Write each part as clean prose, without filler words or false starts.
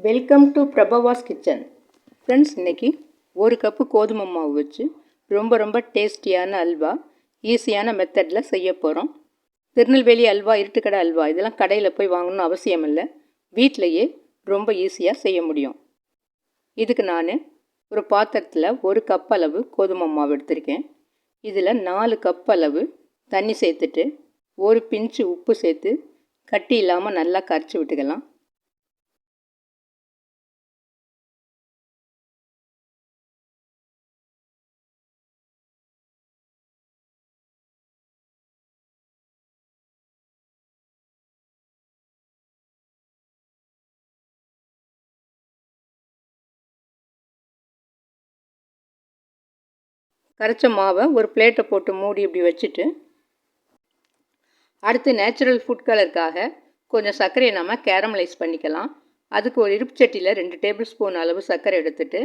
Welcome to Prabhavas kitchen. Friends, இன்றைக்கி ஒரு cup கோதுமை மாவு வச்சு ரொம்ப டேஸ்டியான அல்வா ஈஸியான மெத்தடில் செய்ய போகிறோம். திருநெல்வேலி அல்வா, இருட்டுக்கடை அல்வா இதெல்லாம் கடையில் போய் வாங்கணும்னு அவசியம் இல்லை. வீட்டிலையே ரொம்ப ஈஸியாக செய்ய முடியும். இதுக்கு நான் ஒரு பாத்திரத்தில் ஒரு கப் அளவு கோதுமை மாவு எடுத்திருக்கேன். இதில் 4 கப் அளவு தண்ணி சேர்த்துட்டு ஒரு பிஞ்சு உப்பு சேர்த்து கட்டி இல்லாமல் நல்லா கரைச்சி விட்டுக்கலாம். கரைச்ச மாவை ஒரு பிளேட்டை போட்டு மூடி இப்படி வச்சுட்டு, அடுத்து நேச்சுரல் ஃபுட் கலருக்காக கொஞ்சம் சர்க்கரையை நம்ம கேரமலைஸ் பண்ணிக்கலாம். அதுக்கு ஒரு இருப்பு சட்டியில் 2 டேபிள் ஸ்பூன் அளவு சர்க்கரை எடுத்துட்டு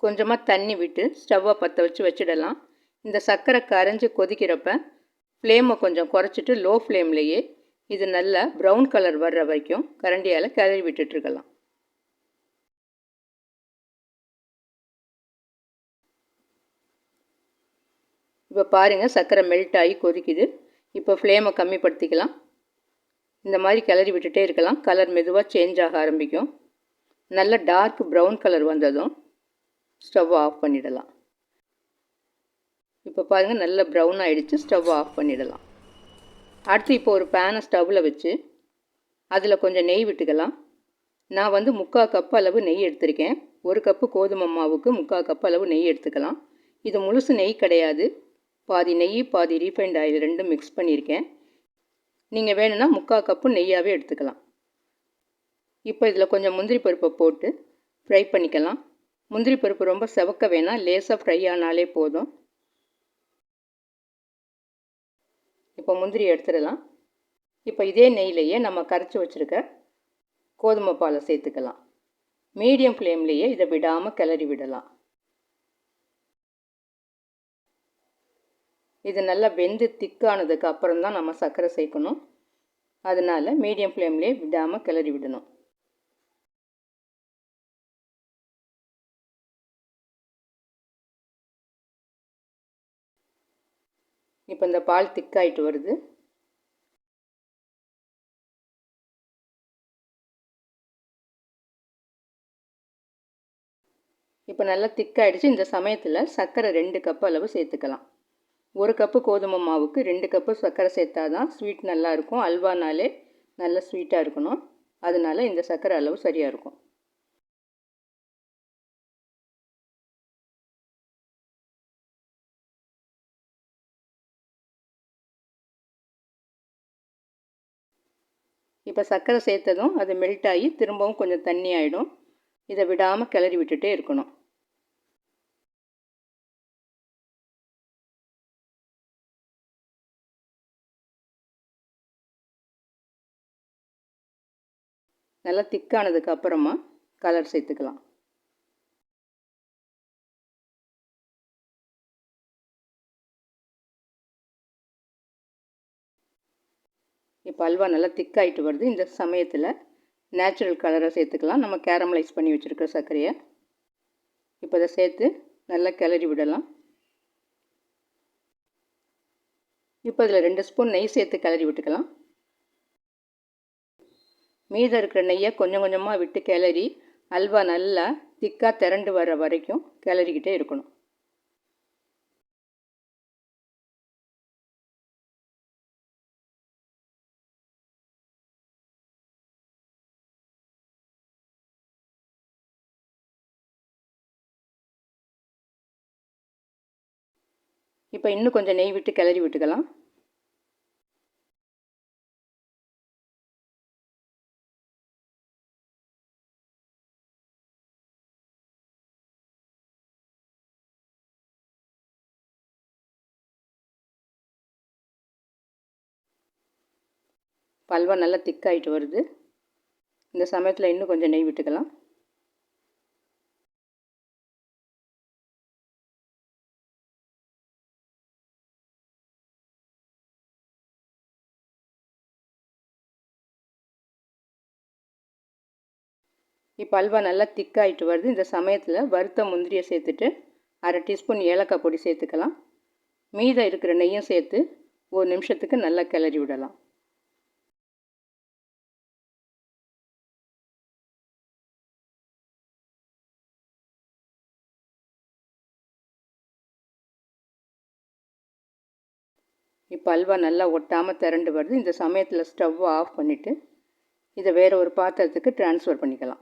கொஞ்சமாக தண்ணி விட்டு ஸ்டவ்வை பற்ற வச்சிடலாம். இந்த சர்க்கரை கரைஞ்சி கொதிக்கிறப்ப ஃப்ளேமை கொஞ்சம் குறைச்சிட்டு லோ ஃப்ளேம்லேயே இது நல்லா ப்ரௌன் கலர் வர்ற வரைக்கும் கரண்டியால் கிளறி விட்டுட்டுருக்கலாம். இப்போ பாருங்கள், சர்க்கரை மெல்ட் ஆகி கொதிக்குது. இப்போ ஃப்ளேமை கம்மிப்படுத்திக்கலாம். இந்த மாதிரி கிளறி விட்டுட்டே இருக்கலாம். கலர் மெதுவாக சேஞ்ச் ஆக ஆரம்பிக்கும். நல்ல டார்க் ப்ரௌன் கலர் வந்ததும் ஸ்டவ் ஆஃப் பண்ணிடலாம். இப்போ பாருங்கள், நல்ல ப்ரௌன் ஆகிடுச்சு. ஸ்டவ் ஆஃப் பண்ணிடலாம். அடுத்து இப்போ ஒரு பேனை ஸ்டவ்வில் வச்சு அதில் கொஞ்சம் நெய் விட்டுக்கலாம். நான் 3/4 கப் அளவு நெய் எடுத்திருக்கேன். ஒரு கப்பு கோதுமை மாவுக்கு 3/4 கப் அளவு நெய் எடுத்துக்கலாம். இது முழுசு நெய் கிடையாது, பாதி நெய் பாதி ரீஃபைண்ட் ஆயில் ரெண்டும் மிக்ஸ் பண்ணியிருக்கேன். நீங்கள் வேணும்னா 3/4 கப்பு நெய்யாகவே எடுத்துக்கலாம். இப்போ இதில் கொஞ்சம் முந்திரி பருப்பை போட்டு ஃப்ரை பண்ணிக்கலாம். முந்திரி பருப்பு ரொம்ப செவக்க வேணாம், லேசாக ஃப்ரை ஆனாலே போதும். இப்போ முந்திரி எடுத்துடலாம். இப்போ இதே நெய்லேயே நம்ம கரைச்சி வச்சுருக்க கோதுமை பாலை சேர்த்துக்கலாம். மீடியம் ஃப்ளேம்லேயே இதை விடாமல் கிளறி விடலாம். இது நல்லா வெந்து திக்கானதுக்கு அப்புறம் தான் நம்ம சர்க்கரை சேர்க்கணும். அதனால் மீடியம் ஃப்ளேம்லேயே விடாமல் கிளறி விடணும். இப்போ இந்த பால் திக்காயிட்டு வருது. இப்போ நல்லா திக்காயிடுச்சு. இந்த சமயத்தில் சர்க்கரை 2 கப் அளவு சேர்த்துக்கலாம். ஒரு கப்பு கோதுமை மாவுக்கு 2 கப்பு சர்க்கரை சேர்த்தா தான் ஸ்வீட் நல்லாயிருக்கும். அல்வானாலே நல்ல ஸ்வீட்டாக இருக்கணும். அதனால இந்த சர்க்கரை அளவு சரியாக இருக்கும். இப்போ சர்க்கரை சேர்த்ததும் அது மெல்ட் ஆகி திரும்பவும் கொஞ்சம் தண்ணி ஆகிடும். இதை விடாமல் கிளறி விட்டுட்டே இருக்கணும். நல்லா திக்கானதுக்கு அப்புறமா கலர் சேர்த்துக்கலாம். இப்போ அல்வா நல்லா திக்காயிட்டு வருது. இந்த சமயத்தில் நேச்சுரல் கலரை சேர்த்துக்கலாம். நம்ம கேரமலைஸ் பண்ணி வச்சுருக்க சர்க்கரையை இப்போ இதை சேர்த்து நல்லா கிளறி விடலாம். இப்போ இதில் 2 ஸ்பூன் நெய் சேர்த்து கிளறி விட்டுக்கலாம். மீதம் இருக்கிற நெய்யை கொஞ்சம் கொஞ்சமாக விட்டு கிளறி அல்வா நல்லா திக்காக திரண்டு வர வரைக்கும் கிளறிக்கிட்டே இருக்கணும். இப்போ இன்னும் கொஞ்சம் நெய் விட்டு கிளறி விட்டுக்கலாம். அல்வா நல்லா திக்காயிட்டு வருது. இந்த சமயத்தில் இன்னும் கொஞ்சம் நெய் விட்டுக்கலாம். இப்போ அல்வா நல்லா திக்காயிட்டு வருது. இந்த சமயத்தில் வறுத்த முந்திரியை சேர்த்துட்டு 1/2 டீஸ்பூன் ஏலக்காய் பொடி சேர்த்துக்கலாம். மீதம் இருக்கிற நெய்யும் சேர்த்து 1 நிமிஷத்துக்கு நல்லா கிளறி விடலாம். இப்போ அல்வா நல்லா ஒட்டாமல் திரண்டு வருது. இந்த சமயத்தில் ஸ்டவ்வை ஆஃப் பண்ணிவிட்டு இதை வேறு ஒரு பாத்திரத்துக்கு ட்ரான்ஸ்ஃபர் பண்ணிக்கலாம்.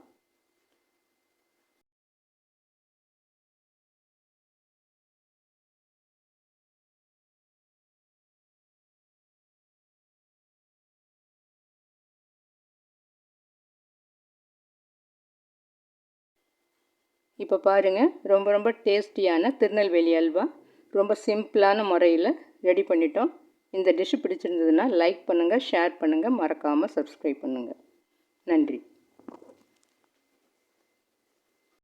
இப்போ பாருங்கள், ரொம்ப ரொம்ப டேஸ்டியான திருநெல்வேலி அல்வா ரொம்ப சிம்பிளான முறையில் ரெடி பண்ணிட்டோம். இந்த டிஷ்ஷு பிடிச்சிருந்ததுன்னா லைக் பண்ணுங்கள், ஷேர் பண்ணுங்கள், மறக்காமல் சப்ஸ்கிரைப் பண்ணுங்கள். நன்றி.